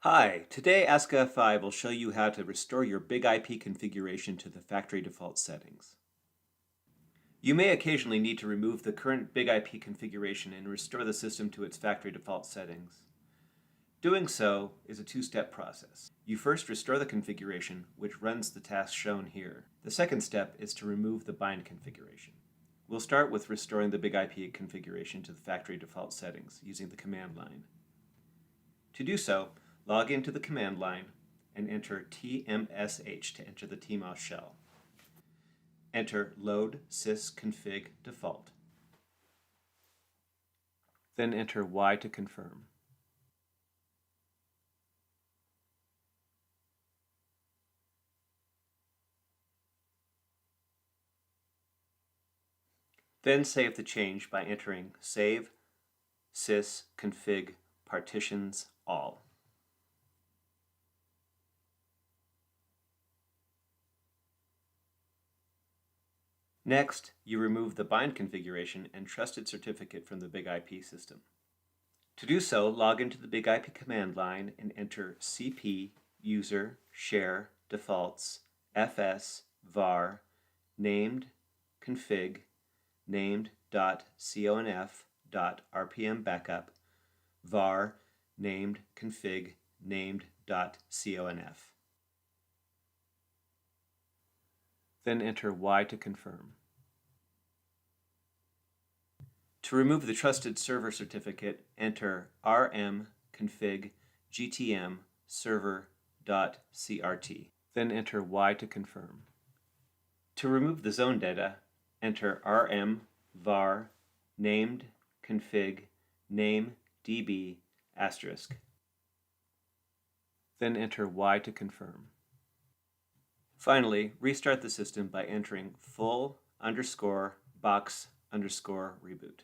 Hi, today Ask Fi will show you how to restore your Big IP configuration to the factory default settings. You may occasionally need to remove the current Big IP configuration and restore the system to its factory default settings. Doing so is a two-step process. You first restore the configuration, which runs the task shown here. The second step is to remove the bind configuration. We'll start with restoring the Big IP configuration to the factory default settings using the command line. To do so, log into the command line and enter tmsh to enter the tmos shell. Enter load sysconfig default. Then enter y to confirm. Then save the change by entering save sysconfig partitions all. Next, you remove the bind configuration and trusted certificate from the Big IP system. To do so, log into the Big IP command line and enter cp user share defaults fs var named config named.conf.rpm backup var named config named.conf. Then enter y to confirm. To remove the trusted server certificate, enter rm-config gtm server.crt. Then enter y to confirm. To remove the zone data, enter rm var named config name db asterisk. Then enter y to confirm. Finally, restart the system by entering full_box_reboot.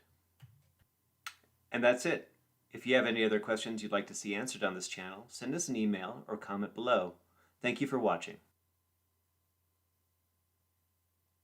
And that's it. If you have any other questions you'd like to see answered on this channel, send us an email or comment below. Thank you for watching.